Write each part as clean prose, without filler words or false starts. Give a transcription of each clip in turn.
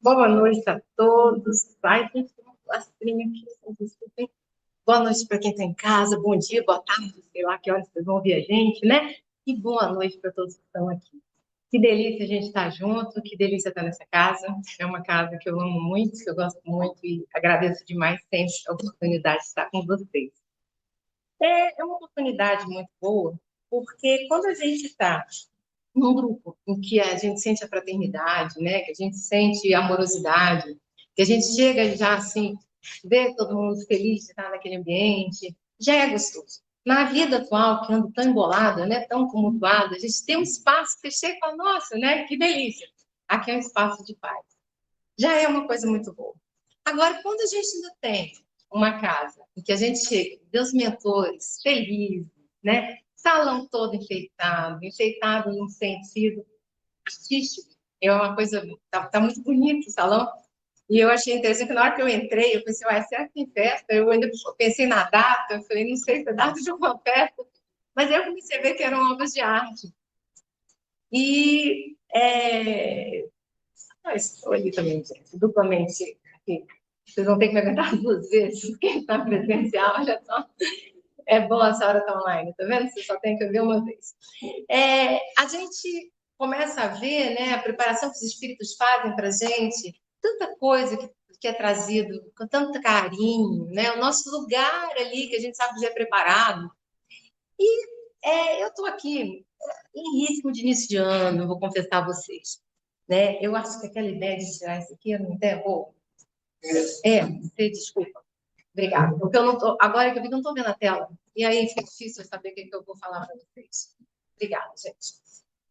Boa noite a todos. Ai, gente, tem uma lastrinha aqui, vocês desculpem. Boa noite para quem está em casa, bom dia, boa tarde, sei lá que horas vocês vão ouvir a gente, né? E boa noite para todos que estão aqui. Que delícia a gente estar junto, que delícia estar nessa casa. É uma casa que eu amo muito, que eu gosto muito e agradeço demais sempre a oportunidade de estar com vocês. É uma oportunidade muito boa, porque quando a gente está num grupo em que a gente sente a fraternidade, né? Que a gente sente a amorosidade, que a gente chega já assim, vê todo mundo feliz de estar naquele ambiente, já é gostoso. Na vida atual, que anda tão embolada, né, tão tumultuada, a gente tem um espaço que chega e fala, nossa, né, que delícia. Aqui é um espaço de paz. Já é uma coisa muito boa. Agora, quando a gente ainda tem uma casa em que a gente chega, Deus mentores, felizes, né? Salão todo enfeitado, enfeitado num sentido artístico. É uma coisa, tá muito bonito o salão. E eu achei interessante que na hora que eu entrei, eu pensei, ué, será que tem festa? Eu ainda pensei na data, eu falei, não sei se é data de uma festa. Mas eu comecei a ver que eram obras de arte. E estou ali também, gente, duplamente aqui. Vocês vão ter que me aguentar duas vezes, quem está presencial, olha só. É bom essa hora estar online, tá vendo? Você só tem que ouvir uma vez. A gente começa a ver, né, a preparação que os espíritos fazem para a gente, tanta coisa que é trazido com tanto carinho, né? O nosso lugar ali, que a gente sabe que já é preparado. Eu estou aqui em ritmo de início de ano, vou confessar a vocês. Né? Eu acho que aquela ideia de tirar isso aqui, eu não derrubou. Você desculpa. Obrigada. Porque eu não tô, agora que eu vi que eu não estou vendo a tela. E aí fica difícil saber o que eu vou falar para vocês. Obrigada, gente.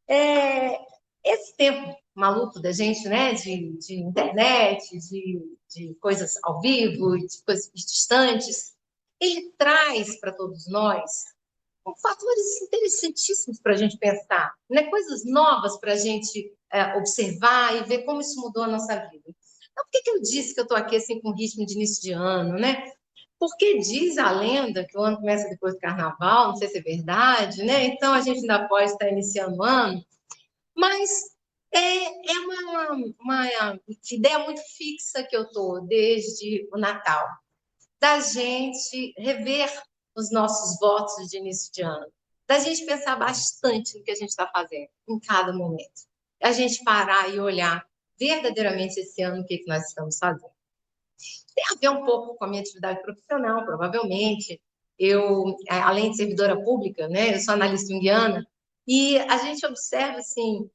É, esse tempo maluco da gente, né, de internet, de coisas ao vivo, de coisas distantes, ele traz para todos nós fatores interessantíssimos para a gente pensar, né? Coisas novas para a gente observar e ver como isso mudou a nossa vida. Então, por que eu disse que eu estou aqui assim com ritmo de início de ano, né? Porque diz a lenda que o ano começa depois do carnaval, não sei se é verdade, né? Então a gente ainda pode estar iniciando o ano, mas é uma ideia muito fixa que eu estou desde o Natal, da gente rever os nossos votos de início de ano, da gente pensar bastante no que a gente está fazendo em cada momento, a gente parar e olhar verdadeiramente esse ano o que nós estamos fazendo. Tem a ver um pouco com a minha atividade profissional, provavelmente. Eu, além de servidora pública, né, eu sou analista junguiana, e a gente observa, assim,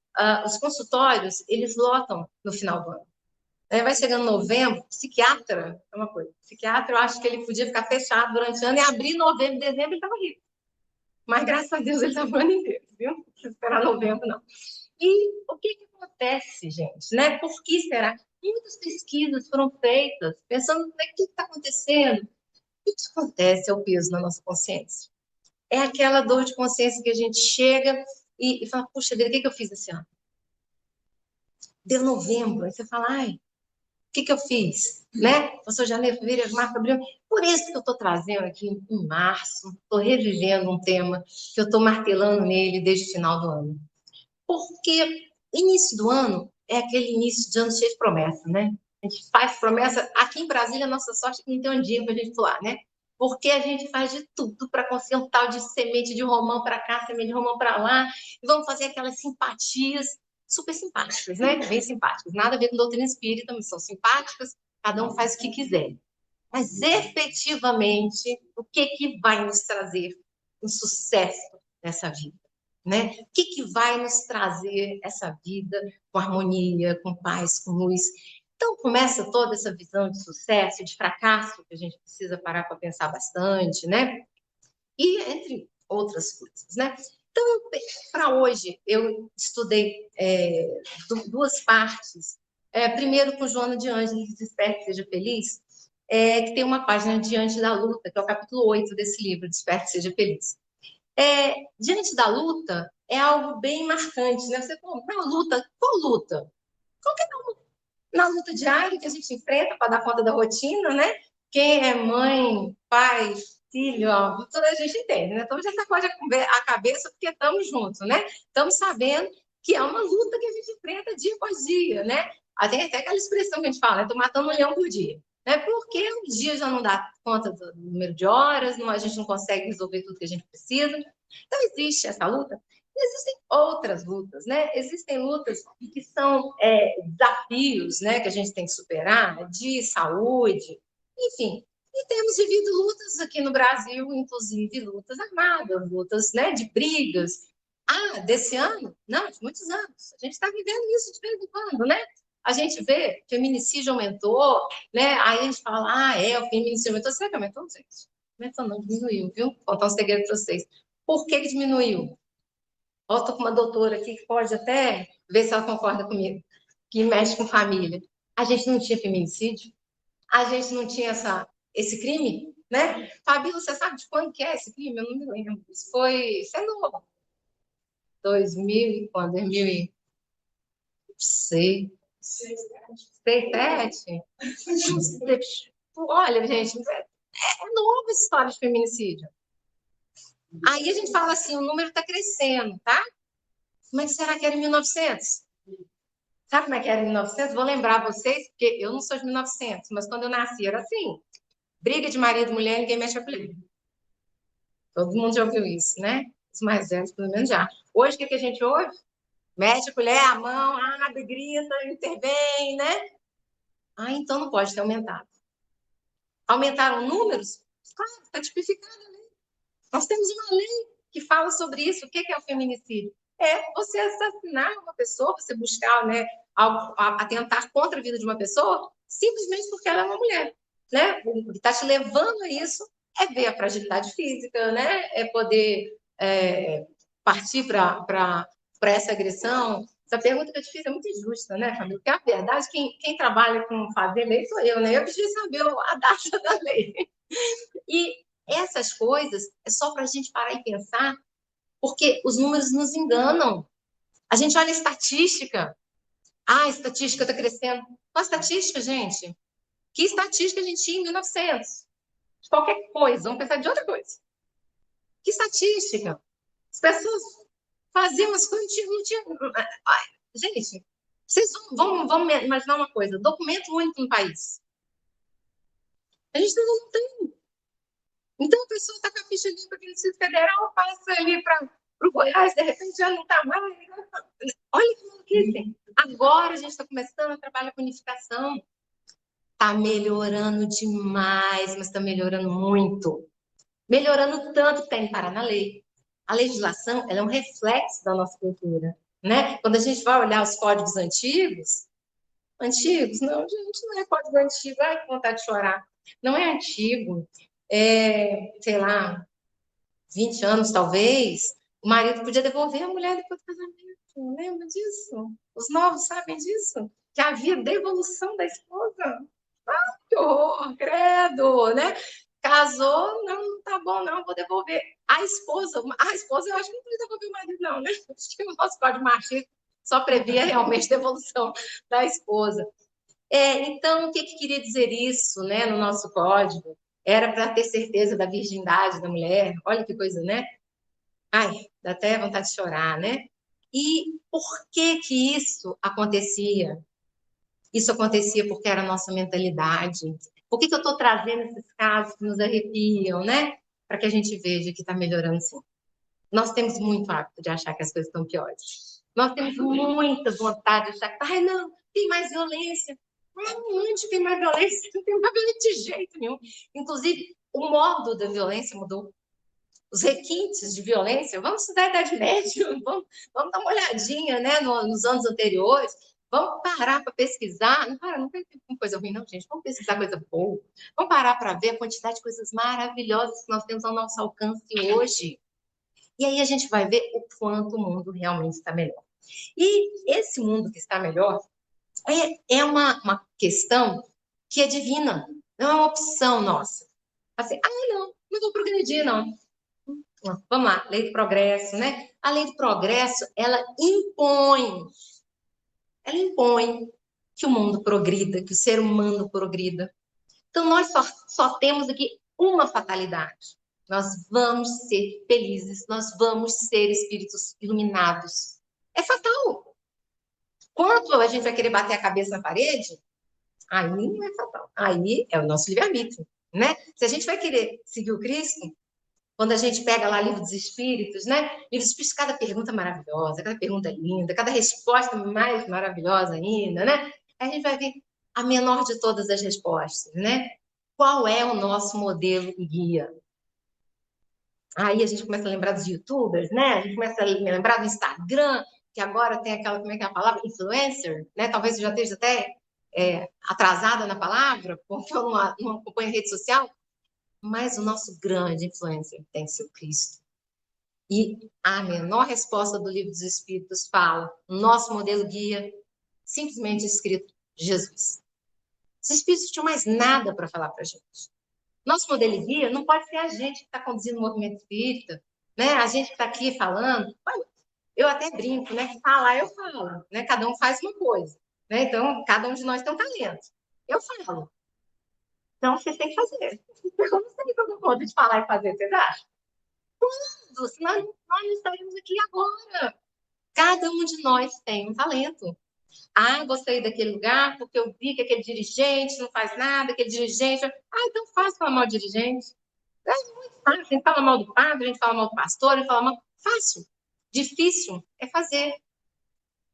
os consultórios, eles lotam no final do ano. Vai chegando novembro, psiquiatra é uma coisa. Psiquiatra, eu acho que ele podia ficar fechado durante o ano e abrir novembro, dezembro, ele estava rico. Mas, graças a Deus, ele estava o ano inteiro, viu? Não precisa esperar novembro, não. E o que acontece, gente? Né? Por que será? Muitas pesquisas foram feitas pensando no que está acontecendo. O que acontece é o peso na nossa consciência. É aquela dor de consciência que a gente chega e fala, puxa vida, o que eu fiz esse ano? Deu novembro, aí você fala, ai, o que eu fiz? Né? Passou janeiro, fevereiro, março, abril. Por isso que eu estou trazendo aqui em março, estou revivendo um tema que eu estou martelando nele desde o final do ano. Porque início do ano é aquele início de ano cheio de promessa, né? A gente faz promessa. Aqui em Brasília, a nossa sorte é que não tem um dia para a gente pular, né? Porque a gente faz de tudo para conseguir um tal de semente de romão para cá, semente de romão para lá, e vamos fazer aquelas simpatias super simpáticas, né? Bem simpáticas. Nada a ver com doutrina espírita, mas são simpáticas, cada um faz o que quiser. Mas efetivamente, o que vai nos trazer um sucesso nessa vida? Né? O que vai nos trazer essa vida com harmonia, com paz, com luz? Então, começa toda essa visão de sucesso, de fracasso, que a gente precisa parar para pensar bastante, né? E entre outras coisas, né? Então, para hoje, eu estudei duas partes. Primeiro, com Joana de Ângeles, Desperte, Seja Feliz, que tem uma página Diante da Luta, que é o capítulo 8 desse livro, Desperte, Seja Feliz. Diante da luta é algo bem marcante, né? Você fala, na luta, qual luta? Qualquer luta. Na luta diária que a gente enfrenta para dar conta da rotina, né? Quem é mãe, pai, filho, ó, toda a gente entende, né? Então já sacode a cabeça porque estamos juntos, né? Estamos sabendo que é uma luta que a gente enfrenta dia após dia, né? Tem até aquela expressão que a gente fala, estou matando um leão por dia. Né? Porque um dia já não dá conta do número de horas, a gente não consegue resolver tudo que a gente precisa. Então, existe essa luta. E existem outras lutas, né? Existem lutas que são desafios, né, que a gente tem que superar, de saúde, enfim. E temos vivido lutas aqui no Brasil, inclusive lutas armadas, lutas, né, de brigas. Desse ano? Não, de muitos anos. A gente está vivendo isso de vez em quando, né? A gente vê que o feminicídio aumentou, né? Aí a gente fala, o feminicídio aumentou. Será que aumentou, gente? Aumentou não, diminuiu, viu? Vou contar um segredo para vocês. Por que diminuiu? Estou com uma doutora aqui que pode até ver se ela concorda comigo, que mexe com família. A gente não tinha feminicídio, a gente não tinha esse crime, né? Fabíola, você sabe de quando que é esse crime? Eu não me lembro. Isso é novo. 2000 quando? 2000 e... sei. 7. Olha, gente, é nova essa história de feminicídio. Aí a gente fala assim, o número está crescendo, tá? Mas será que era em 1900? Sabe como é que era em 1900? Vou lembrar vocês, porque eu não sou de 1900, mas quando eu nasci era assim. Briga de marido e mulher, ninguém mexe a colher. Todo mundo já ouviu isso, né? Os mais velhos, pelo menos já. Hoje, o que a gente ouve? Mexe a colher, a mão, grita, intervém, né? Então não pode ter aumentado. Aumentaram números? Claro, está tipificado a lei. Nós temos uma lei que fala sobre isso. O que é o feminicídio? É você assassinar uma pessoa, você buscar, né, atentar contra a vida de uma pessoa, simplesmente porque ela é uma mulher. Né? O que está te levando a isso é ver a fragilidade física, né? É poder partir para essa agressão. Essa pergunta que eu te fiz é muito injusta, né, Fabio? Porque a verdade, quem trabalha com fazer lei sou eu, né? Eu preciso saber a data da lei. E essas coisas é só para a gente parar e pensar, porque os números nos enganam. A gente olha a estatística. A estatística está crescendo. Qual a estatística, gente? Que estatística a gente tinha em 1900? De qualquer coisa. Vamos pensar de outra coisa. Que estatística? As pessoas faziam as coisas, não tinha... Gente, vocês vão imaginar uma coisa. Documento único no país. A gente não tem. Então, a pessoa está com a ficha limpa aqui no Distrito Federal, passa ali para o Goiás, de repente já não está mais. Olha que maluquice. Agora a gente está começando a trabalhar com unificação. Está melhorando demais, mas está melhorando muito. Melhorando tanto que está indo parar na lei. A legislação ela é um reflexo da nossa cultura. Né? Quando a gente vai olhar os códigos antigos, não, gente, não é código antigo, ai, que vontade de chorar. Não é antigo, sei lá, 20 anos talvez, o marido podia devolver a mulher depois do casamento. Lembra disso? Os novos sabem disso? Que havia devolução da esposa. Que horror, credo, né? Casou, não tá bom, não, vou devolver. A esposa, eu acho que não podia devolver o marido, não, né? Acho que o nosso código machista só previa realmente devolução da esposa. Então, o que queria dizer isso, né, no nosso código? Era para ter certeza da virgindade da mulher. Olha que coisa, né? Ai, dá até vontade de chorar, né? E por que isso acontecia? Isso acontecia porque era a nossa mentalidade. Por que eu estou trazendo esses casos que nos arrepiam, né? Para que a gente veja que está melhorando sim. Nós temos muito hábito de achar que as coisas estão piores. Nós temos muita vontade de achar que, não, tem mais violência. Onde tem mais violência? Não tem mais violência de jeito nenhum. Inclusive, o modo da violência mudou. Os requintes de violência, vamos estudar a Idade Média, vamos dar uma olhadinha, né, nos anos anteriores, vamos parar para pesquisar, não tem coisa ruim não, gente, vamos pesquisar coisa boa, vamos parar para ver a quantidade de coisas maravilhosas que nós temos ao nosso alcance hoje. E aí a gente vai ver o quanto o mundo realmente está melhor. E esse mundo que está melhor é uma questão que é divina, não é uma opção nossa. Assim, não vou progredir, não. Vamos lá, lei do progresso, né? A lei do progresso, ela impõe que o mundo progrida, que o ser humano progrida. Então, nós só temos aqui uma fatalidade. Nós vamos ser felizes, nós vamos ser espíritos iluminados. É fatal. Quando a gente vai querer bater a cabeça na parede, aí não é fatal. Aí é o nosso livre-arbítrio, né? Se a gente vai querer seguir o Cristo, quando a gente pega lá Livro dos Espíritos, né? Livro dos Espíritos, cada pergunta maravilhosa, cada pergunta linda, cada resposta mais maravilhosa ainda, né? Aí a gente vai ver a menor de todas as respostas, né? Qual é o nosso modelo guia? Aí a gente começa a lembrar dos YouTubers, né? A gente começa a lembrar do Instagram, que agora tem aquela, como é que é a palavra? Influencer, né? Talvez eu já esteja até atrasada na palavra, porque eu não acompanho rede social, mas o nosso grande influencer tem que ser o Cristo. E a menor resposta do Livro dos Espíritos fala, nosso modelo guia, simplesmente escrito Jesus. Os Espíritos não tinham mais nada para falar para a gente. Nosso modelo guia não pode ser a gente que está conduzindo o movimento espírita, né? A gente que está aqui falando. Eu até brinco, né? Que falar eu falo, né? Cada um faz uma coisa, né? Então, cada um de nós tem um talento. Eu falo. Então, vocês têm que fazer. Eu não sei todo mundo de falar e fazer, vocês acham? Senão nós não estaríamos aqui agora. Cada um de nós tem um talento. Ah, gostei daquele lugar porque eu vi que aquele dirigente não faz nada, aquele dirigente... Ah, então faz falar mal do dirigente. É muito fácil. A gente fala mal do padre, a gente fala mal do pastor, a gente fala mal... Fácil. Difícil é fazer.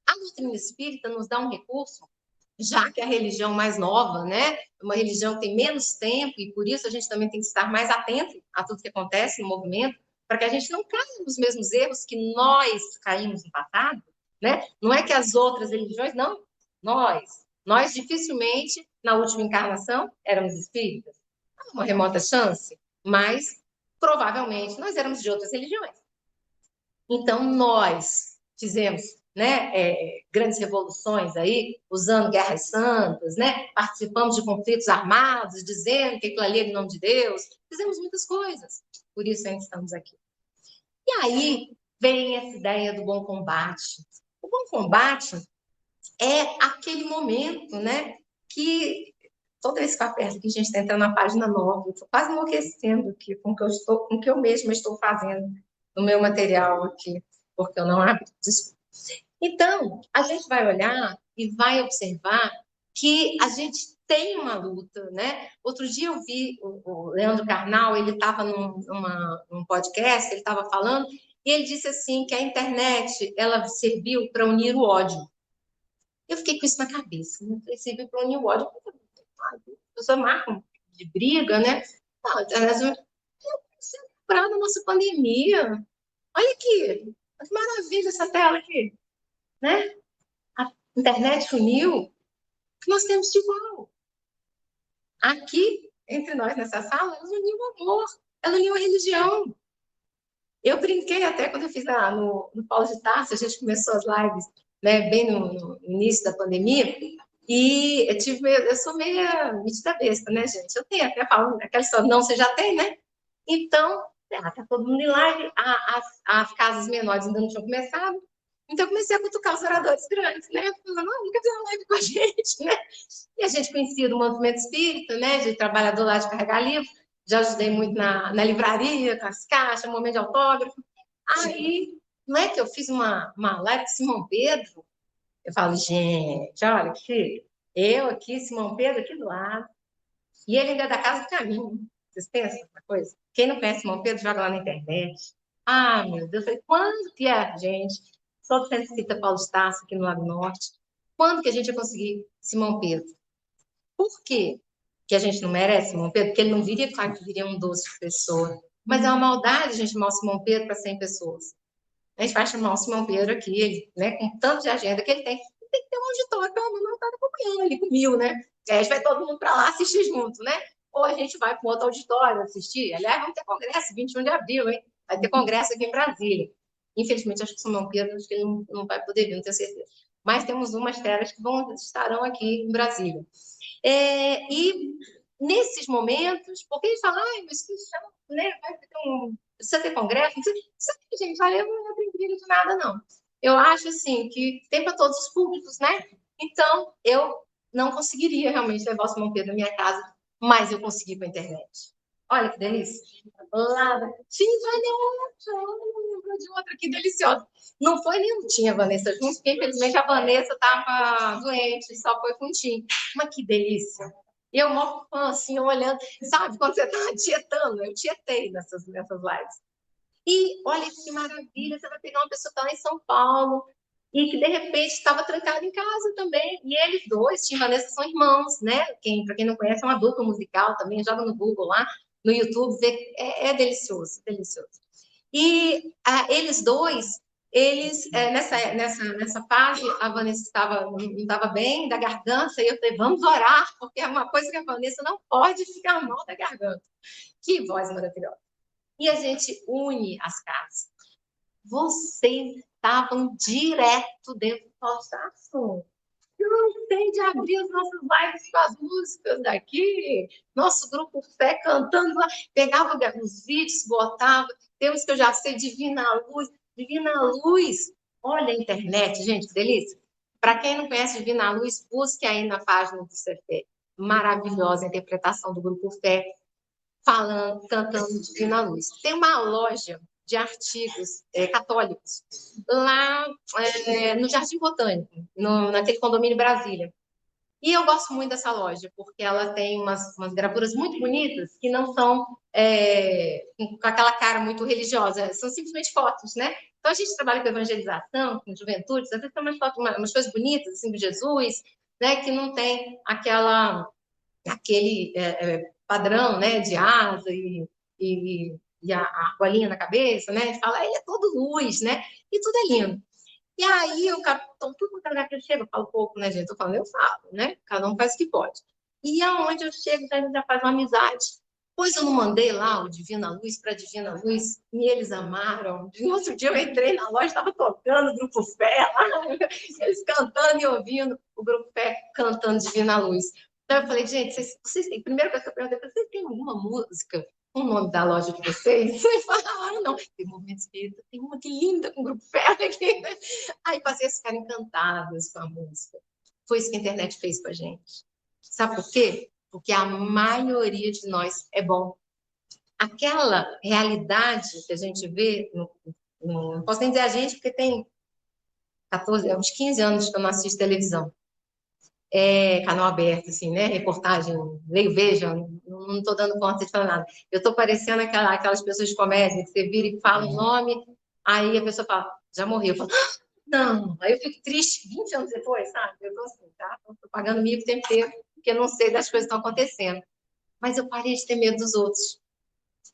A doutrina espírita nos dá um recurso, já que a religião mais nova, né? Uma religião que tem menos tempo e por isso a gente também tem que estar mais atento a tudo que acontece no movimento, para que a gente não caia nos mesmos erros que nós caímos no passado, né? Não é que as outras religiões, não. Nós dificilmente, na última encarnação, éramos espíritas. Uma remota chance, mas provavelmente nós éramos de outras religiões. Então, nós fizemos, né, grandes revoluções aí, usando guerras santas, né, participamos de conflitos armados, dizendo que aquilo ali é em nome de Deus, fizemos muitas coisas, por isso ainda estamos aqui. E aí vem essa ideia do bom combate. O bom combate é aquele momento, né, que toda vez que eu aperto aqui, a gente está entrando na página 9, eu estou quase enlouquecendo aqui com o que eu mesma estou fazendo no meu material aqui, porque eu não abro. Então, a gente vai olhar e vai observar que a gente tem uma luta, né? Outro dia eu vi o Leandro Carnal, ele estava num podcast, ele estava falando, e ele disse assim, que a internet, ela serviu para unir o ódio. Eu fiquei com isso na cabeça, né? Serviu para unir o ódio. As pessoas marcam de briga, né? Não, a internet é lembrado da nossa pandemia. Olha aqui, que maravilha essa tela aqui, né? A internet uniu, que nós temos de igual. Aqui, entre nós, nessa sala, ela uniu o amor, ela uniu a religião. Eu brinquei até quando eu fiz no Paulo de Tarso, a gente começou as lives, né, bem no início da pandemia, e eu sou meia metida besta, né, gente? Eu tenho até falando, aquela história, não, você já tem, né? Então, tá todo mundo em live, as casas menores ainda não tinham começado, então eu comecei a cutucar os oradores grandes, né? Falando, não, nunca fizeram live com a gente, né? E a gente conhecia do movimento espírita, né? De trabalhador lá de carregar livro, já ajudei muito na livraria, com as caixas, momento de autógrafo. Aí, não é que eu fiz uma live com Simão Pedro? Eu falo, gente, olha aqui, eu aqui, Simão Pedro aqui do lado, e ele ainda é da Casa do Caminho. Vocês pensam essa coisa? Quem não conhece Simão Pedro, joga lá na internet. Ah, meu Deus, quando que é, gente? Só do Centro Espírita Paulo de Tarso, aqui no Lago Norte. Quando que a gente ia conseguir Simão Pedro? Por quê que a gente não merece Simão Pedro? Porque ele não viria, claro que viria um doce de pessoa. Mas é uma maldade a gente chamar o Simão Pedro para 100 pessoas. A gente vai chamar o Simão Pedro aqui, ele, né, com tanto de agenda que ele tem que ter um auditório, pelo menos está acompanhando ali com 1000, né? E aí a gente vai todo mundo para lá assistir junto, né? Ou a gente vai para outro auditório assistir. Aliás, vamos ter congresso 21 de abril, hein? Vai ter congresso aqui em Brasília. Infelizmente, acho que o Simão Pedro acho que ele não vai poder vir, não tenho certeza. Mas temos umas telas que estarão aqui em Brasília. E nesses momentos, porque eles falam, mas que chama, né? Vai ter precisa ter congresso, não precisa... Sabe, gente, olha, eu não tenho briga de nada, não. Eu acho, assim, que tem para todos os públicos, né? Então, eu não conseguiria realmente levar o Simão Pedro na minha casa, mas eu consegui com a internet. Olha que delícia. Lá, tinha outra, de outra que deliciosa. Não foi nem tinha a Vanessa junto, porque infelizmente a Vanessa estava doente, só foi com o Tim. Mas que delícia. E eu mó fã, assim, olhando, sabe, quando você está tietando, eu tietei nessas lives. E olha que maravilha, você vai pegar uma pessoa que está lá em São Paulo e que de repente estava trancada em casa também. E eles dois, Tim e Vanessa, são irmãos, né? Para quem não conhece, é uma dupla musical também, joga no Google lá, no YouTube, vê, é delicioso, delicioso. E eles dois, nessa fase, a Vanessa não estava bem da garganta, e eu falei, vamos orar, porque é uma coisa que a Vanessa não pode ficar mal da garganta. Que voz maravilhosa. E a gente une as casas. Vocês estavam direto dentro do pós-ação. Eu não sei de abrir as nossas lives com as músicas daqui. Nosso grupo Fé cantando lá. Pegava os vídeos, botava. Temos que eu já sei, Divina Luz. Divina Luz. Olha a internet, gente, que delícia. Para quem não conhece Divina Luz, busque aí na página do CFé. Maravilhosa a interpretação do grupo Fé falando, cantando Divina Luz. Tem uma loja de artigos católicos lá no Jardim Botânico, naquele condomínio Brasília. E eu gosto muito dessa loja, porque ela tem umas gravuras muito bonitas que não são com aquela cara muito religiosa, são simplesmente fotos, né? Então a gente trabalha com evangelização, com juventude, às vezes tem umas fotos, umas coisas bonitas, assim, de Jesus, né? Que não tem aquele padrão, né, de asa e a argolinha na cabeça, né? Ele fala, ele é todo luz, né? E tudo é lindo. E aí, eu capto tudo quanto é lugar que eu chego, eu falo pouco, né, gente? Eu falo, eu falo, né? Cada um faz o que pode. E aonde eu chego, a gente já faz uma amizade. Pois eu não mandei lá o Divina Luz para Divina Luz, e eles amaram. No outro dia eu entrei na loja, estava tocando o Grupo Fé lá, eles cantando e ouvindo o Grupo Fé cantando Divina Luz. Então eu falei, gente, vocês têm, primeira coisa que eu perguntei, vocês têm alguma música com o nome da loja de vocês? Vocês falaram, não, tem Movimento Espírita, tem uma que linda com o Grupo Fé aqui. Aí passei a ficar encantadas com a música. Foi isso que a internet fez com a gente. Sabe por quê? Porque a maioria de nós é bom. Aquela realidade que a gente vê, não posso nem dizer a gente, porque tem 14, uns 15 anos que eu não assisto televisão. Canal aberto, assim, né? Reportagem, leio, veja, não estou dando conta de falar nada. Eu estou parecendo aquelas pessoas de comédia que você vira e fala o nome, aí a pessoa fala, já morreu. Eu falo, não, aí eu fico triste 20 anos depois, sabe? Eu tô assim, tá? Tô pagando mico o tempo inteiro, porque eu não sei das coisas que estão acontecendo. Mas eu parei de ter medo dos outros.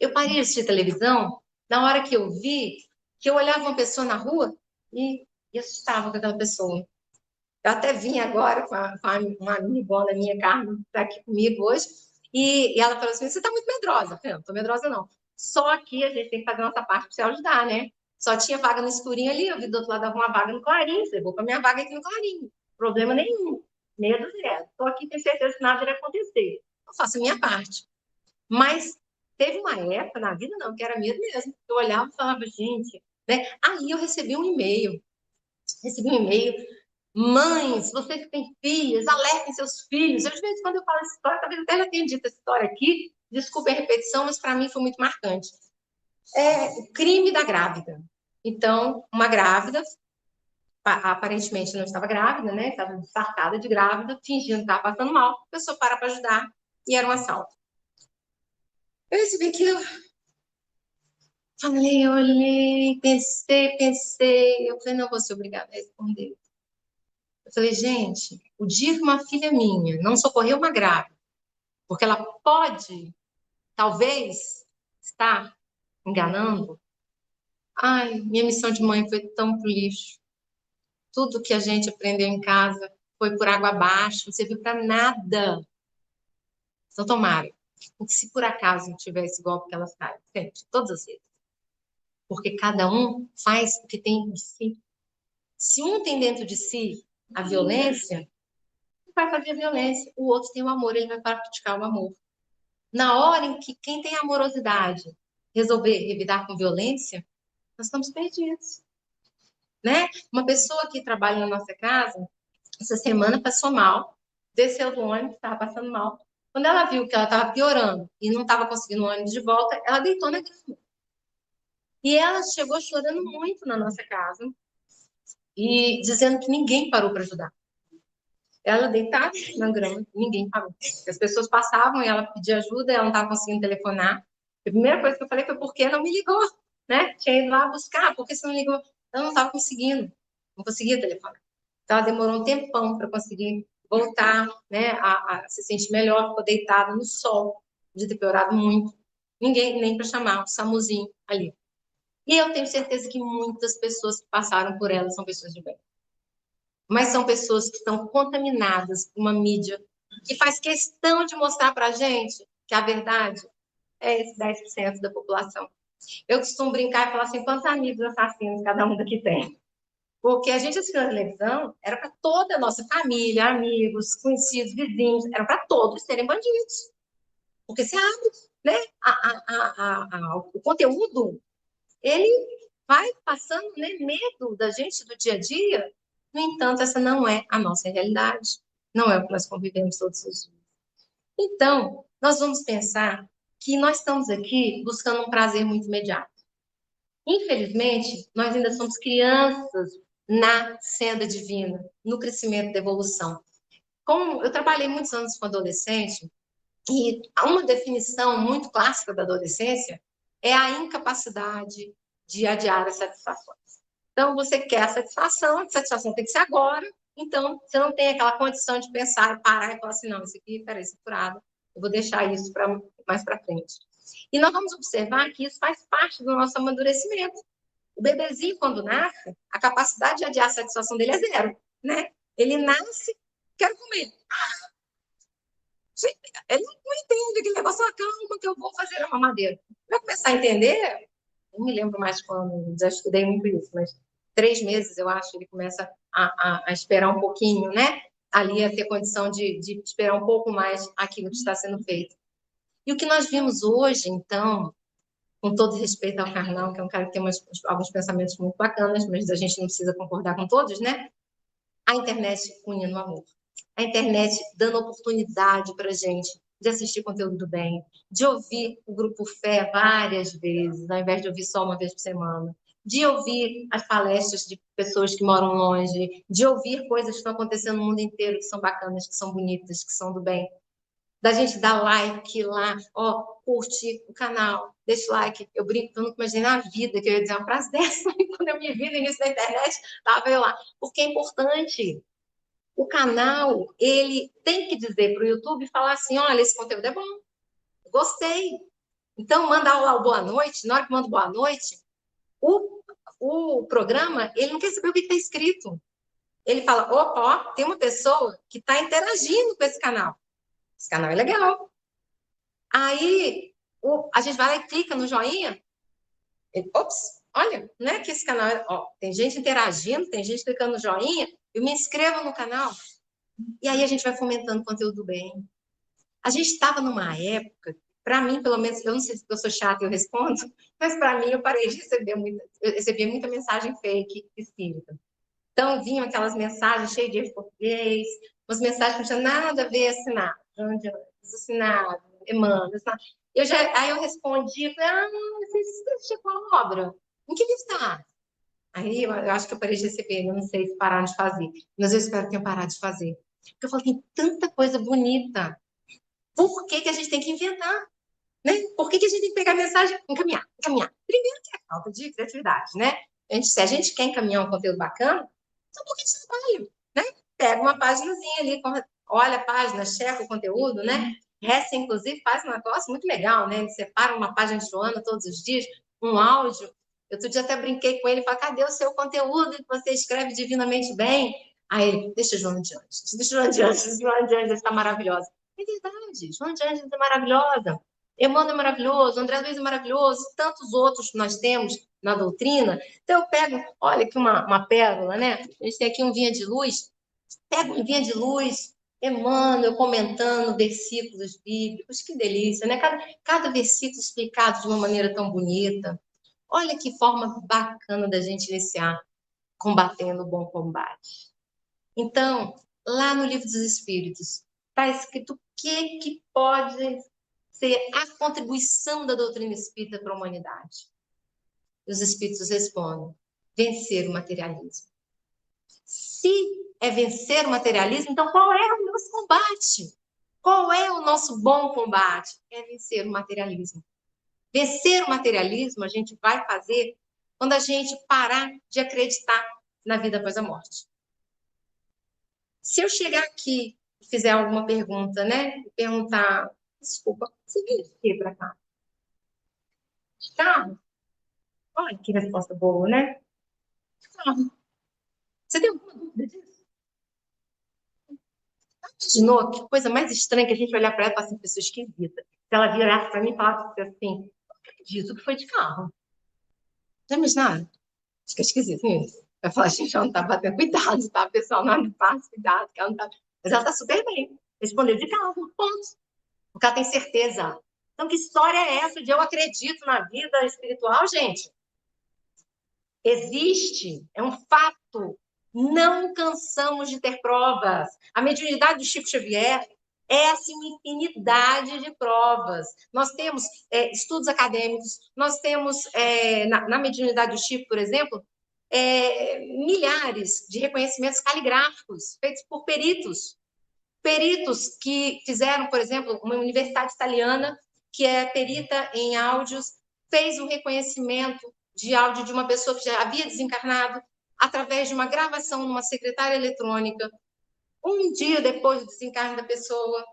Eu parei de assistir televisão na hora que eu vi que eu olhava uma pessoa na rua e assustava com aquela pessoa. Eu até vim agora com uma amigona minha, Carmen, que está aqui comigo hoje, e ela falou assim, você está muito medrosa. Eu falei, não estou medrosa não. Só que a gente tem que fazer a nossa parte para se ajudar, né? Só tinha vaga no escurinho ali, eu vi do outro lado uma vaga no clarinho, falei, vou para minha vaga aqui no clarinho. Problema nenhum, medo zero. Estou aqui, tenho certeza que nada vai acontecer. Eu faço a minha parte. Mas teve uma época na vida, não, que era medo mesmo. Eu olhava e falava, gente, né? Aí eu recebi um e-mail, mães, vocês que têm filhos, alertem seus filhos. Eu, de vez em quando eu falo essa história, talvez até já tenha dito essa história aqui, desculpe a repetição, mas para mim foi muito marcante. O crime da grávida. Então, uma grávida, aparentemente não estava grávida, né? Estava disfarçada de grávida, fingindo que estava passando mal, a pessoa para ajudar e era um assalto. Eu recebi aquilo, falei, olhei, pensei, eu falei, não vou ser obrigada a responder. Eu falei, gente, o dia que uma filha minha não socorreu uma grávida, porque ela pode, talvez, estar enganando, ai, minha missão de mãe foi tão pro lixo. Tudo que a gente aprendeu em casa foi por água abaixo, não serviu para nada. Então, tomara. Porque se por acaso não tivesse golpe que elas caem, sempre, todas as vezes. Porque cada um faz o que tem de si. Se um tem dentro de si a violência, vai fazer a violência. O outro tem o amor, ele vai praticar o amor. Na hora em que quem tem amorosidade resolver revidar com violência, nós estamos perdidos. Né? Uma pessoa que trabalha na nossa casa, essa semana passou mal, desceu do ônibus, estava passando mal. Quando ela viu que ela estava piorando e não estava conseguindo o ônibus de volta, ela deitou na grama. E ela chegou chorando muito na nossa casa e dizendo que ninguém parou para ajudar. Ela deitada na grama, ninguém parou. As pessoas passavam e ela pedia ajuda, ela não estava conseguindo telefonar. A primeira coisa que eu falei foi porque não me ligou, né? Tinha ido lá buscar, porque você não ligou? Ela não estava conseguindo, não conseguia telefonar. Então, ela demorou um tempão para conseguir voltar, né, a se sentir melhor, ficou deitada no sol, de ter piorado muito. Ninguém nem para chamar o SAMUzinho ali. E eu tenho certeza que muitas pessoas que passaram por ela são pessoas de bem. Mas são pessoas que estão contaminadas por uma mídia que faz questão de mostrar para a gente que a verdade é esse 10% da população. Eu costumo brincar e falar assim, quantos amigos assassinos cada um daqui tem? Porque a gente assistiu na televisão, era para toda a nossa família, amigos, conhecidos, vizinhos, era para todos serem bandidos. Porque você abre, né, o conteúdo, ele vai passando, né, medo da gente do dia a dia. No entanto, essa não é a nossa realidade. Não é o que nós convivemos todos os dias. Então, nós vamos pensar que nós estamos aqui buscando um prazer muito imediato. Infelizmente, nós ainda somos crianças na senda divina, no crescimento da evolução. Como eu trabalhei muitos anos com adolescente, e uma definição muito clássica da adolescência é a incapacidade de adiar as satisfações. Então, você quer a satisfação tem que ser agora, então você não tem aquela condição de pensar e parar e falar assim, não, isso aqui, peraí, isso é furado, eu vou deixar isso mais para frente. E nós vamos observar que isso faz parte do nosso amadurecimento. O bebezinho, quando nasce, a capacidade de adiar a satisfação dele é zero, né? Ele nasce, quero comer. Ele não entende aquele negócio, calma que eu vou fazer a mamadeira. Vai começar a entender, não me lembro mais quando, já estudei muito isso, mas 3 meses, eu acho, ele começa a esperar um pouquinho, né? Ali a ter condição de esperar um pouco mais aquilo que está sendo feito. E o que nós vimos hoje, então, com todo respeito ao Carlão, que é um cara que tem alguns pensamentos muito bacanas, mas a gente não precisa concordar com todos, né? A internet une no amor. A internet dando oportunidade para a gente de assistir conteúdo do bem, de ouvir o Grupo Fé várias vezes, ao invés de ouvir só uma vez por semana, de ouvir as palestras de pessoas que moram longe, de ouvir coisas que estão acontecendo no mundo inteiro, que são bacanas, que são bonitas, que são do bem, da gente dar like lá, ó, curte o canal, deixa o like. Eu brinco, eu nunca imaginei na vida que eu ia dizer uma frase dessa, quando eu me vi no início da internet, estava eu lá. Porque é importante. O canal, ele tem que dizer para o YouTube, falar assim, olha, esse conteúdo é bom, gostei. Então, manda lá o boa noite, na hora que manda boa noite, o programa, ele não quer saber o que está escrito. Ele fala, opa, ó, tem uma pessoa que está interagindo com esse canal. Esse canal é legal. Aí, a gente vai lá e clica no joinha. Ops, olha, não é que esse canal... Ó, tem gente interagindo, tem gente clicando no joinha. Eu me inscrevo no canal. E aí a gente vai fomentando conteúdo bem. A gente estava numa época, para mim, pelo menos, eu não sei se eu sou chata e eu respondo, mas para mim eu parei de receber eu recebia muita mensagem fake espírita. Então, vinham aquelas mensagens cheias de erro português, umas mensagens que não tinham nada a ver assinado, assinado, Emmanuel, assinado. Aí eu respondi, falei, você chegou a obra? Em que livro está? Aí eu acho que eu parei de receber, eu não sei se pararam de fazer, mas eu espero que tenham parado de fazer. Porque eu falo, tem tanta coisa bonita. Por que a gente tem que inventar? Né? Por que a gente tem que pegar a mensagem e encaminhar? Primeiro que é falta de criatividade, né? Se a gente quer encaminhar um conteúdo bacana, então por que de trabalho? Né? Pega uma paginazinha ali, olha a página, checa o conteúdo, né? Resta, inclusive, faz um negócio muito legal, né? Ele separa uma página de Joana todos os dias, um áudio. Eu outro dia até brinquei com ele e falei, cadê o seu conteúdo que você escreve divinamente bem? Aí ele, deixa o Joana de Anjos, deixa o Joana de Anjos, Joana de Anjos está maravilhosa. É verdade, Joana de Anjos é maravilhosa. Emmanuel é maravilhoso, André Luiz é maravilhoso, tantos outros que nós temos na doutrina. Então, eu pego, olha aqui uma pérola, né? A gente tem aqui um Vinha de Luz, pego um Vinha de Luz, Emmanuel comentando versículos bíblicos, que delícia, né? Cada versículo explicado de uma maneira tão bonita. Olha que forma bacana da gente iniciar combatendo o bom combate. Então, lá no Livro dos Espíritos, está escrito que pode ser a contribuição da doutrina espírita para a humanidade? Os espíritos respondem: vencer o materialismo. Se é vencer o materialismo, então qual é o nosso combate? Qual é o nosso bom combate? É vencer o materialismo. Vencer o materialismo a gente vai fazer quando a gente parar de acreditar na vida após a morte. Se eu chegar aqui e fizer alguma pergunta, né? Perguntar, desculpa, você veio de quê para cá? De carro? Olha que resposta boa, né? De carro. Você tem alguma dúvida disso? Imaginou que coisa mais estranha que a gente olhar para ela e falar assim, pessoa esquisita. Se ela virasse para mim e falasse assim, acredito que foi de carro. Já imaginaram? Acho que é esquisito isso. Vai falar, gente, ela não tá batendo cuidado, tá? Pessoal, não faz cuidado, que ela não tá. Mas ela tá super bem. Respondeu de carro, ponto. Porque ela tem certeza. Então, que história é essa de eu acredito na vida espiritual, gente? Existe, é um fato. Não cansamos de ter provas. A mediunidade do Chico Xavier é assim, uma infinidade de provas. Nós temos estudos acadêmicos, nós temos, na mediunidade do Chico, por exemplo, milhares de reconhecimentos caligráficos feitos por peritos. Peritos que fizeram, por exemplo, uma universidade italiana, que é perita em áudios, fez um reconhecimento de áudio de uma pessoa que já havia desencarnado através de uma gravação numa secretária eletrônica, um dia depois do desencarne da pessoa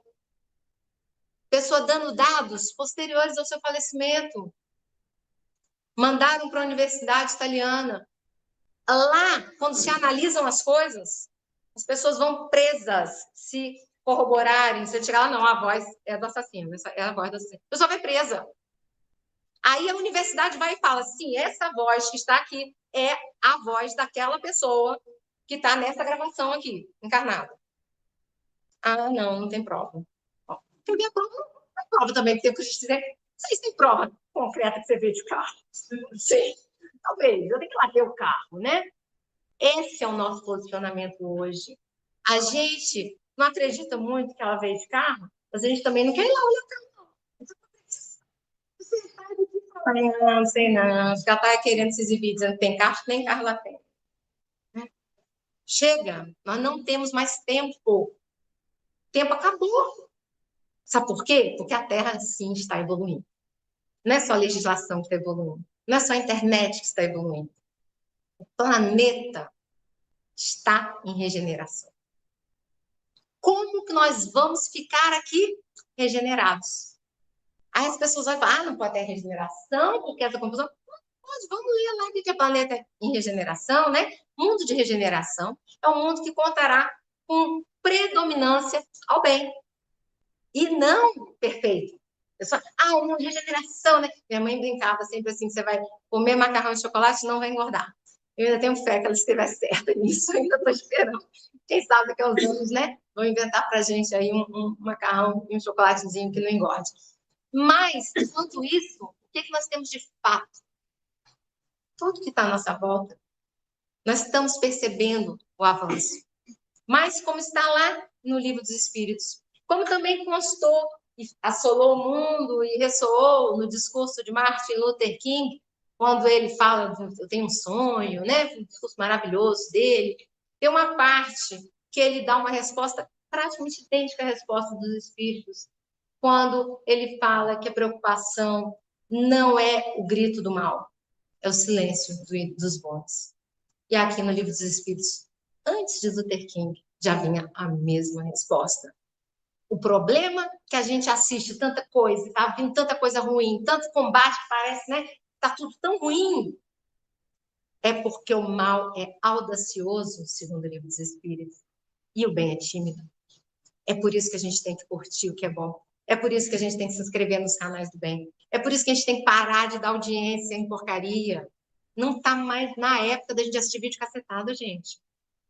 dando dados posteriores ao seu falecimento. Mandaram para a universidade italiana. Lá, quando se analisam as coisas, as pessoas vão presas se corroborarem, se chegar lá, não, a voz é do assassino, essa é a voz do assassino. A pessoa vai presa. Aí a universidade vai e fala, sim, essa voz que está aqui é a voz daquela pessoa que está nessa gravação aqui, encarnada. Ah, não tem prova. Tem a prova, a prova também que tem que dizer. Vocês têm prova concreta que você vê de carro? Sim, talvez. Eu tenho que ir lá ver o carro, né? Esse é o nosso posicionamento hoje. A gente não acredita muito que ela veio de carro, mas a gente também não quer ir lá olhar o carro, não. Você sabe o que falar. Não sei não. Já está querendo se exibir, dizendo que tem carro, nem carro lá tem. Chega, nós não temos mais tempo. O tempo acabou. Sabe por quê? Porque a Terra, sim, está evoluindo. Não é só a legislação que está evoluindo. Não é só a internet que está evoluindo. O planeta está em regeneração. Como que nós vamos ficar aqui regenerados? Aí as pessoas vão falar, não pode ter regeneração, porque essa confusão. Pode, vamos ler lá o que é planeta em regeneração, né? Mundo de regeneração é um mundo que contará com predominância ao bem. E não perfeito. O mundo de regeneração, né? Minha mãe brincava sempre assim, você vai comer macarrão e chocolate, não vai engordar. Eu ainda tenho fé que ela estiver certa nisso, ainda estou esperando. Quem sabe daqui a uns anos, né? Vão inventar para a gente aí um macarrão e um chocolatezinho que não engorde. Mas, enquanto isso, o que nós temos de fato? Tudo que está à nossa volta, nós estamos percebendo o avanço. Mas como está lá no Livro dos Espíritos, como também constou e assolou o mundo e ressoou no discurso de Martin Luther King, quando ele fala, eu tenho um sonho, né? Um discurso maravilhoso dele. Tem uma parte que ele dá uma resposta praticamente idêntica à resposta dos espíritos, quando ele fala que a preocupação não é o grito do mal, é o silêncio dos bons. E aqui no Livro dos Espíritos, antes de Luther King, já vinha a mesma resposta. O problema é que a gente assiste tanta coisa, está vindo tanta coisa ruim, tanto combate que parece, né? Está tudo tão ruim. É porque o mal é audacioso, segundo o Livro dos Espíritos, e o bem é tímido. É por isso que a gente tem que curtir o que é bom. É por isso que a gente tem que se inscrever nos canais do bem. É por isso que a gente tem que parar de dar audiência em porcaria. Não está mais na época da gente assistir vídeo cacetado, gente.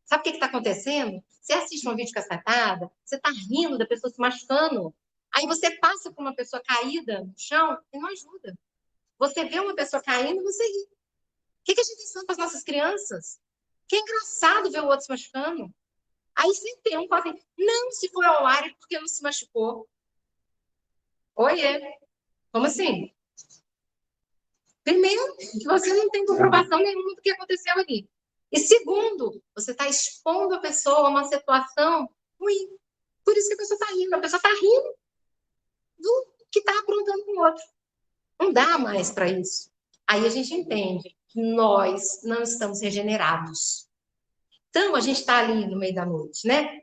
Sabe o que está acontecendo? Você assiste um vídeo cacetada, você está rindo da pessoa se machucando. Aí você passa por uma pessoa caída no chão e não ajuda. Você vê uma pessoa caindo, você ri. O que a gente está ensinando para as nossas crianças? Que é engraçado ver o outro se machucando. Aí sempre tem um que fala assim, não, se for ao ar é porque não se machucou. Oiê, como assim? Primeiro, que você não tem comprovação nenhuma do que aconteceu ali. E segundo, você está expondo a pessoa a uma situação ruim. Por isso que a pessoa está rindo. A pessoa está rindo do que está aprontando com o outro. Não dá mais para isso. Aí a gente entende que nós não estamos regenerados. Então, a gente está ali no meio da noite, né?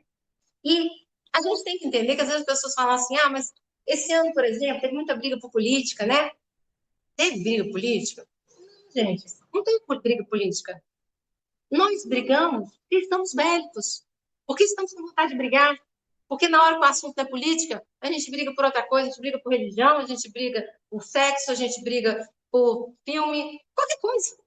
E a gente tem que entender que às vezes as pessoas falam assim, ah, mas esse ano, por exemplo, teve muita briga por política, né? Teve briga política? Gente, não tem briga política. Nós brigamos porque estamos bélicos, porque estamos com vontade de brigar, porque na hora que o assunto é política, a gente briga por outra coisa, a gente briga por religião, a gente briga por sexo, a gente briga por filme, qualquer coisa.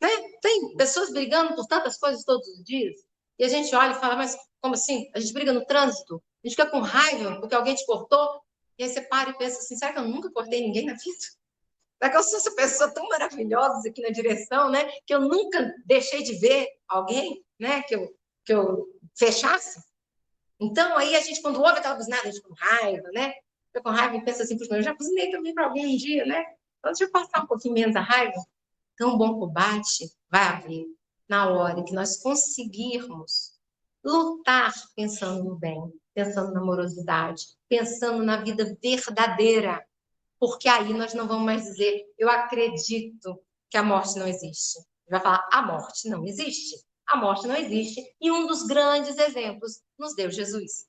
Né? Tem pessoas brigando por tantas coisas todos os dias, e a gente olha e fala, mas como assim? A gente briga no trânsito, a gente fica com raiva porque alguém te cortou, e aí você para e pensa assim, será que eu nunca cortei ninguém na vida? Será que eu sou essa pessoa tão maravilhosa aqui na direção, né? Que eu nunca deixei de ver alguém, né? Que eu fechasse? Então, aí a gente, quando ouve aquela buzinada, a gente com raiva, né? Fica com raiva e pensa assim, eu já buzinei também para alguém um dia, né? Então, deixa eu passar um pouquinho menos a raiva. Então, um bom combate vai haver na hora que nós conseguirmos lutar pensando no bem, pensando na amorosidade, pensando na vida verdadeira, porque aí nós não vamos mais dizer, eu acredito que a morte não existe. Vai falar, a morte não existe. A morte não existe. E um dos grandes exemplos nos deu Jesus,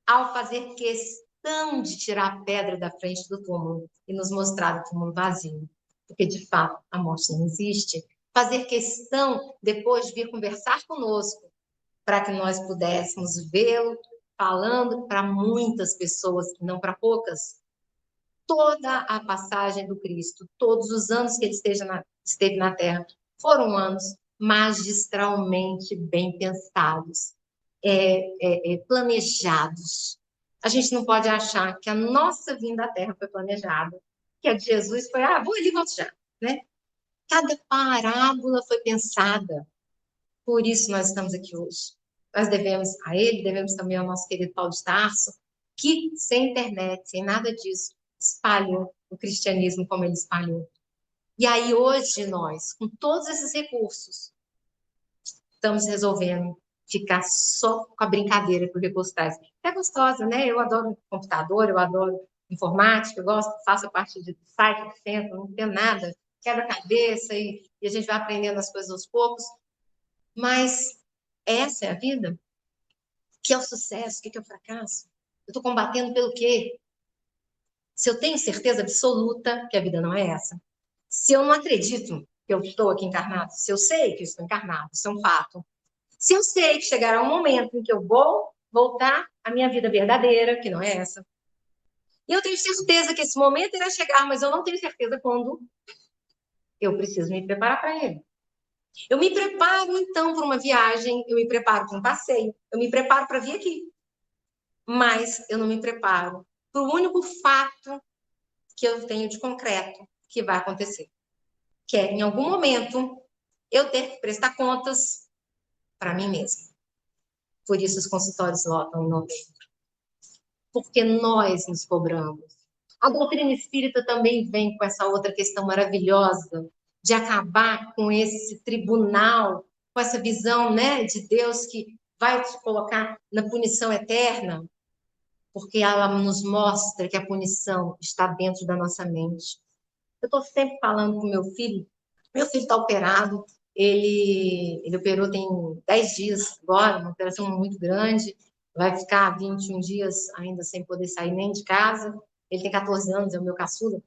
ao fazer questão de tirar a pedra da frente do túmulo e nos mostrar o túmulo vazio. Porque, de fato, a morte não existe. Fazer questão, depois, de vir conversar conosco, para que nós pudéssemos vê-lo falando para muitas pessoas, não para poucas, toda a passagem do Cristo, todos os anos que ele esteve na Terra, foram anos magistralmente bem pensados, planejados. A gente não pode achar que a nossa vinda à Terra foi planejada, que a de Jesus foi, vou ali e volto já, né? Cada parábola foi pensada, por isso nós estamos aqui hoje. Nós devemos a ele, devemos também ao nosso querido Paulo de Tarso, que sem internet, sem nada disso, espalhou o cristianismo como ele espalhou. E aí hoje nós, com todos esses recursos, estamos resolvendo ficar só com a brincadeira por recursos. É gostosa, né? Eu adoro computador, eu adoro informática, eu gosto, faço parte de site, de centro, não tenho nada, quebra-cabeça e a gente vai aprendendo as coisas aos poucos. Mas essa é a vida? O que é o sucesso? O que é o fracasso? Eu estou combatendo pelo quê? Se eu tenho certeza absoluta que a vida não é essa, se eu não acredito que eu estou aqui encarnado, se eu sei que eu estou encarnado, isso é um fato, se eu sei que chegará um momento em que eu vou voltar à minha vida verdadeira, que não é essa, e eu tenho certeza que esse momento irá chegar, mas eu não tenho certeza quando, eu preciso me preparar para ele. Eu me preparo, então, para uma viagem, eu me preparo para um passeio, eu me preparo para vir aqui. Mas eu não me preparo para o único fato que eu tenho de concreto que vai acontecer. Que é, em algum momento, eu ter que prestar contas para mim mesma. Por isso os consultórios lotam em novembro. Porque nós nos cobramos. A doutrina espírita também vem com essa outra questão maravilhosa de acabar com esse tribunal, com essa visão, né, de Deus que vai te colocar na punição eterna, porque ela nos mostra que a punição está dentro da nossa mente. Eu estou sempre falando com meu filho está operado, ele operou tem 10 dias agora, uma operação muito grande, vai ficar 21 dias ainda sem poder sair nem de casa, ele tem 14 anos, é o meu caçula,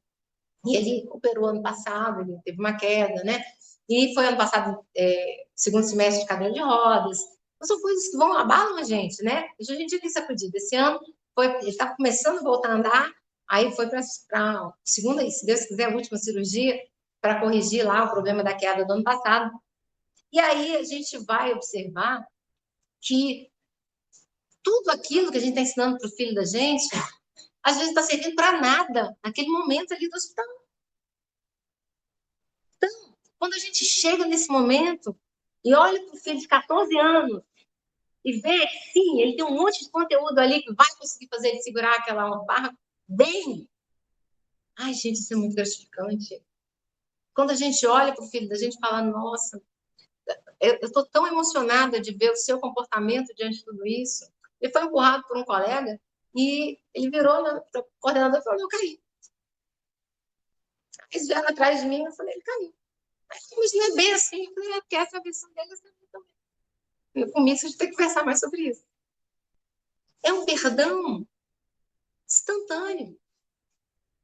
e ele operou ano passado, ele teve uma queda, né? E foi ano passado, segundo semestre de cadeira de rodas. Então, são coisas que vão abalam a gente, né? A gente tem sacudido. Esse ano, ele está começando a voltar a andar, aí foi para a segunda, e se Deus quiser, a última cirurgia, para corrigir lá o problema da queda do ano passado. E aí a gente vai observar que tudo aquilo que a gente está ensinando para o filho da gente, às vezes está servindo para nada naquele momento ali do hospital. Então, quando a gente chega nesse momento e olha para o filho de 14 anos e ver que sim, ele tem um monte de conteúdo ali que vai conseguir fazer ele segurar aquela barra bem. Ai, gente, isso é muito gratificante. Quando a gente olha para o filho da gente e fala, nossa, eu estou tão emocionada de ver o seu comportamento diante de tudo isso. Ele foi empurrado por um colega e ele virou na coordenadora e falou, eu caí. Eles vieram atrás de mim, eu falei, ele caiu. Mas não é bem assim. Eu falei, porque essa é a versão dele, essa é a versão dele. Comigo, a gente tem que conversar mais sobre isso. É um perdão instantâneo.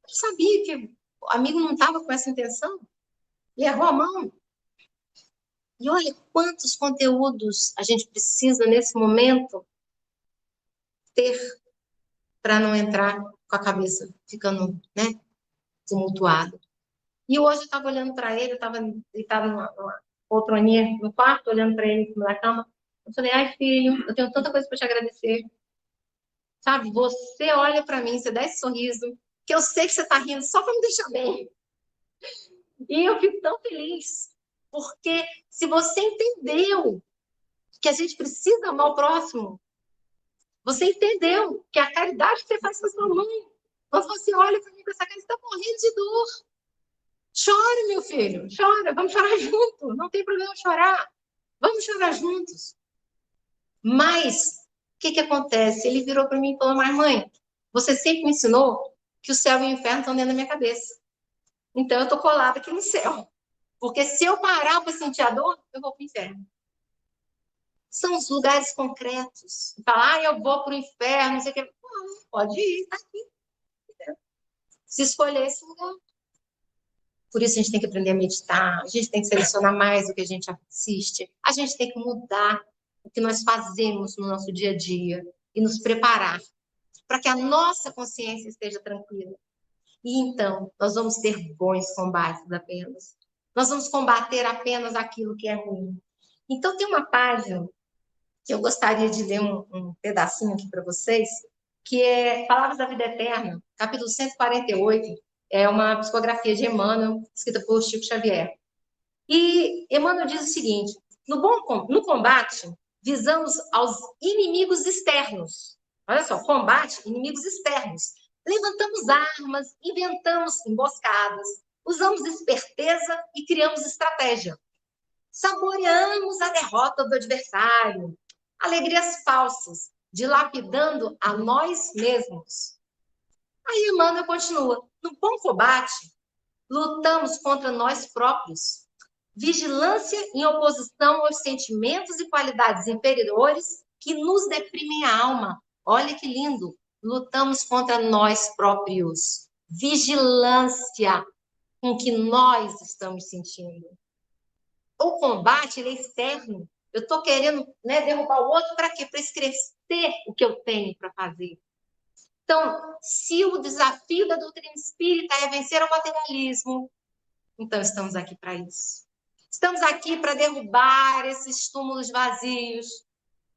Eu sabia que o amigo não estava com essa intenção. Ele errou a mão. E olha quantos conteúdos a gente precisa, nesse momento, ter para não entrar com a cabeça ficando, né, tumultuada. E hoje eu estava olhando para ele, eu estava deitado numa poltroninha no quarto, olhando para ele na cama. Eu falei, ai, filho, eu tenho tanta coisa para te agradecer. Sabe, você olha para mim, você dá esse sorriso, que eu sei que você está rindo só para me deixar bem. E eu fico tão feliz, porque se você entendeu que a gente precisa amar o próximo, você entendeu que a caridade que você faz com a sua mãe, quando você olha para mim com essa cara, você está morrendo de dor. Chore, meu filho, chora, vamos chorar junto, não tem problema chorar, vamos chorar juntos. Mas, o que acontece? Ele virou para mim e falou, mas mãe, você sempre me ensinou que o céu e o inferno estão dentro da minha cabeça. Então, eu estou colada aqui no céu. Porque se eu parar para sentir a dor, eu vou para o inferno. São os lugares concretos. Falar, eu vou para o inferno, não sei o que. Pode ir, está aqui. Se escolher esse lugar. Por isso a gente tem que aprender a meditar, a gente tem que selecionar mais o que a gente assiste, a gente tem que mudar o que nós fazemos no nosso dia a dia e nos preparar para que a nossa consciência esteja tranquila. E então, nós vamos ter bons combates apenas. Nós vamos combater apenas aquilo que é ruim. Então, tem uma página que eu gostaria de ler um pedacinho aqui para vocês, que é Palavras da Vida Eterna, capítulo 148, é uma psicografia de Emmanuel, escrita por Chico Xavier. E Emmanuel diz o seguinte, no combate, visamos aos inimigos externos. Olha só, combate, inimigos externos. Levantamos armas, inventamos emboscadas, usamos esperteza e criamos estratégia. Saboreamos a derrota do adversário, alegrias falsas, dilapidando a nós mesmos. Aí Emmanuel continua, no bom combate, lutamos contra nós próprios. Vigilância em oposição aos sentimentos e qualidades inferiores que nos deprimem a alma. Olha que lindo. Lutamos contra nós próprios. Vigilância com o que nós estamos sentindo. O combate, ele é externo. Eu estou querendo, né, derrubar o outro para quê? Para escrever o que eu tenho para fazer. Então, se o desafio da doutrina espírita é vencer o materialismo, então estamos aqui para isso. Estamos aqui para derrubar esses túmulos vazios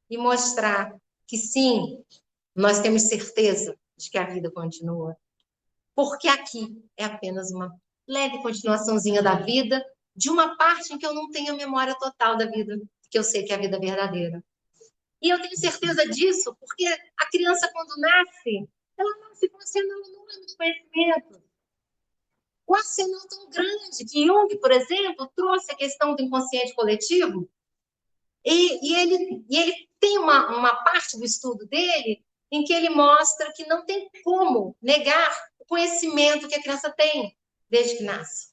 e mostrar que sim, nós temos certeza de que a vida continua. Porque aqui é apenas uma leve continuaçãozinha da vida, de uma parte em que eu não tenho a memória total da vida, que eu sei que é a vida verdadeira. E eu tenho certeza disso porque a criança, quando nasce, ela nasce com um arsenal enorme de conhecimento. O arsenal tão grande que Jung, por exemplo, trouxe a questão do inconsciente coletivo, e ele tem uma parte do estudo dele em que ele mostra que não tem como negar o conhecimento que a criança tem desde que nasce.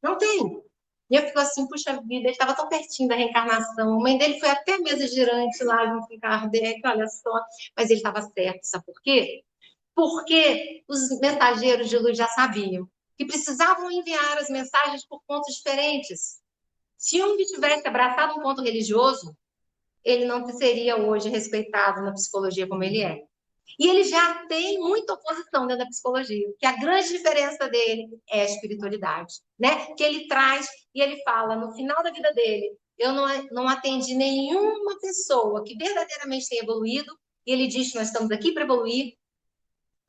Não tem. E eu fico assim, puxa vida, ele estava tão pertinho da reencarnação. A mãe dele foi até a mesa girante lá junto com Kardec, olha só. Mas ele estava certo, sabe por quê? Porque os mensageiros de luz já sabiam que precisavam enviar as mensagens por pontos diferentes. Se Jung tivesse abraçado um ponto religioso, ele não seria hoje respeitado na psicologia como ele é. E ele já tem muita oposição dentro da psicologia, que a grande diferença dele é a espiritualidade, né? Que ele traz e ele fala no final da vida dele, eu não atendi nenhuma pessoa que verdadeiramente tenha evoluído, e ele diz que nós estamos aqui para evoluir,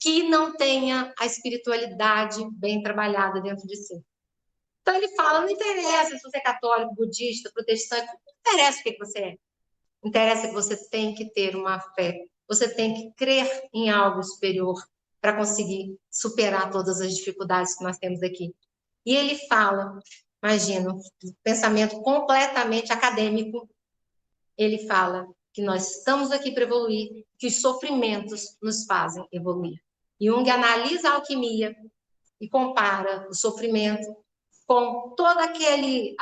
que não tenha a espiritualidade bem trabalhada dentro de si. Então ele fala, não interessa se você é católico, budista, protestante, não interessa o que você é. Interessa que você tem que ter uma fé. Você tem que crer em algo superior para conseguir superar todas as dificuldades que nós temos aqui. E ele fala, imagina, um pensamento completamente acadêmico, ele fala que nós estamos aqui para evoluir, que os sofrimentos nos fazem evoluir. Jung analisa a alquimia e compara o sofrimento com todo aquele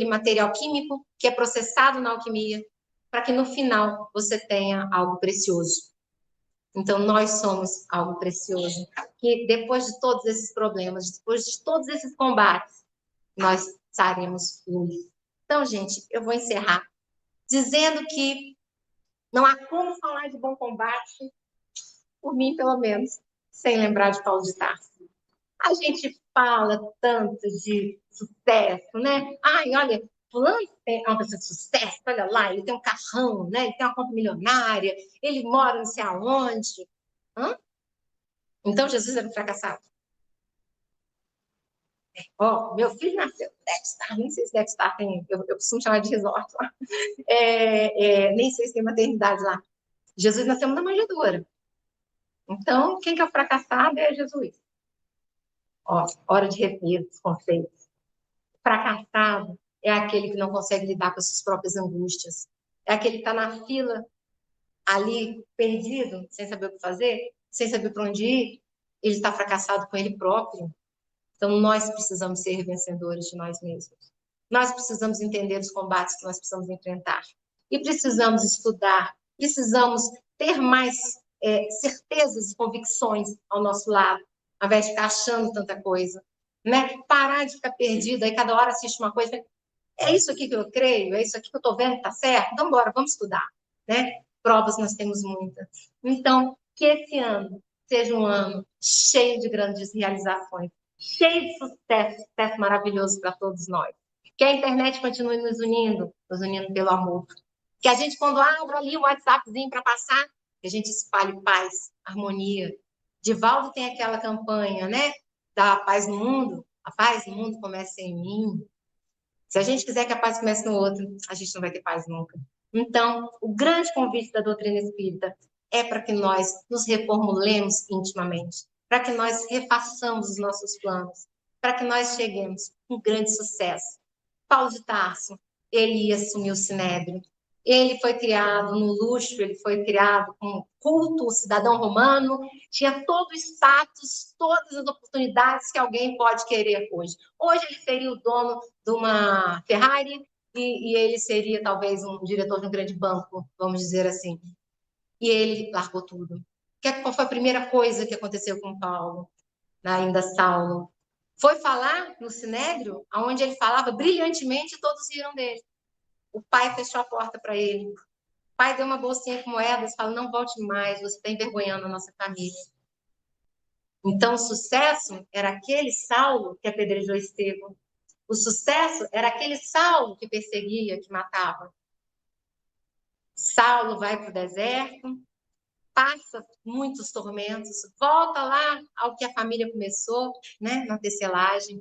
material químico que é processado na alquimia, para que no final você tenha algo precioso. Então, nós somos algo precioso, que depois de todos esses problemas, depois de todos esses combates, nós saremos luz. Então, gente, eu vou encerrar dizendo que não há como falar de bom combate, por mim, pelo menos, sem lembrar de Paulo de Tarso. A gente fala tanto de sucesso, né? Ai, olha, fulano é uma pessoa de sucesso, olha lá, ele tem um carrão, né? Ele tem uma conta milionária, ele mora não sei aonde. Hã? Então, Jesus era um fracassado. Ó, meu filho nasceu, deve estar, nem sei se deve estar, eu costumo chamar de resort lá. Nem sei se tem maternidade lá. Jesus nasceu na manjedoura. Então, quem que é o fracassado é Jesus. Ó, hora de rever os conceitos. Fracassado é aquele que não consegue lidar com as suas próprias angústias. É aquele que está na fila, ali, perdido, sem saber o que fazer, sem saber para onde ir. Ele está fracassado com ele próprio. Então, nós precisamos ser vencedores de nós mesmos. Nós precisamos entender os combates que nós precisamos enfrentar. E precisamos estudar, precisamos ter mais certezas e convicções ao nosso lado, ao invés de ficar achando tanta coisa. Né? Parar de ficar perdido, aí cada hora assiste uma coisa. É isso aqui que eu creio, é isso aqui que eu estou vendo que está certo, então bora, vamos estudar. Né? Provas nós temos muitas. Então, que esse ano seja um ano cheio de grandes realizações, cheio de sucesso maravilhoso para todos nós. Que a internet continue nos unindo pelo amor. Que a gente, quando abre ali o WhatsAppzinho para passar, que a gente espalhe paz, harmonia. Divaldo tem aquela campanha, né? Da paz no mundo. A paz no mundo começa em mim. Se a gente quiser que a paz comece no outro, a gente não vai ter paz nunca. Então, o grande convite da doutrina espírita é para que nós nos reformulemos intimamente, para que nós refaçamos os nossos planos, para que nós cheguemos com grande sucesso. Paulo de Tarso, ele ia assumir o Sinédrio. Ele foi criado no luxo, ele foi criado com culto, cidadão romano, tinha todo o status, todas as oportunidades que alguém pode querer hoje. Hoje ele seria o dono de uma Ferrari e ele seria talvez um diretor de um grande banco, vamos dizer assim. E ele largou tudo. Qual foi a primeira coisa que aconteceu com Paulo, ainda Saulo? Foi falar no Sinédrio, onde ele falava brilhantemente e todos riram dele. O pai fechou a porta para ele. O pai deu uma bolsinha com moedas e falou, não volte mais, você está envergonhando a nossa família. Então, o sucesso era aquele Saulo que apedrejou Estevão. O sucesso era aquele Saulo que perseguia, que matava. Saulo vai para o deserto, passa muitos tormentos, volta lá ao que a família começou, né, na tecelagem,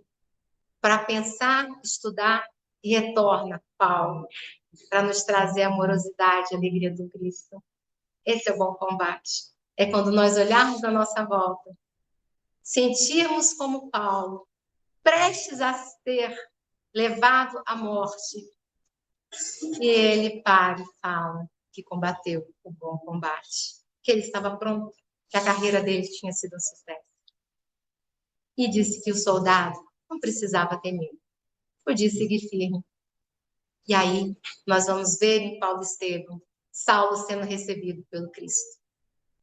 para pensar, estudar e retorna Paulo, para nos trazer a amorosidade e a alegria do Cristo. Esse é o bom combate. É quando nós olharmos à nossa volta, sentirmos como Paulo, prestes a ser levado à morte, e ele para e fala que combateu o bom combate, que ele estava pronto, que a carreira dele tinha sido um sucesso. E disse que o soldado não precisava ter medo, podia seguir firme. E aí nós vamos ver em Paulo Estevão, Saulo sendo recebido pelo Cristo.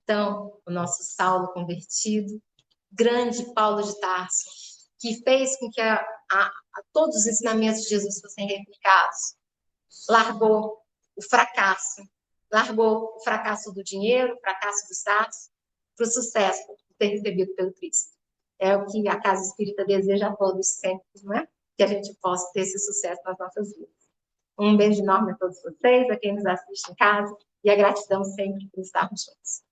Então, o nosso Saulo convertido, grande Paulo de Tarso, que fez com que todos os ensinamentos de Jesus fossem replicados, largou o fracasso do dinheiro, o fracasso do status, para o sucesso de ser recebido pelo Cristo. É o que a Casa Espírita deseja a todos sempre, não é? Que a gente possa ter esse sucesso nas nossas vidas. Um beijo enorme a todos vocês, a quem nos assiste em casa, e a gratidão sempre por estarmos juntos.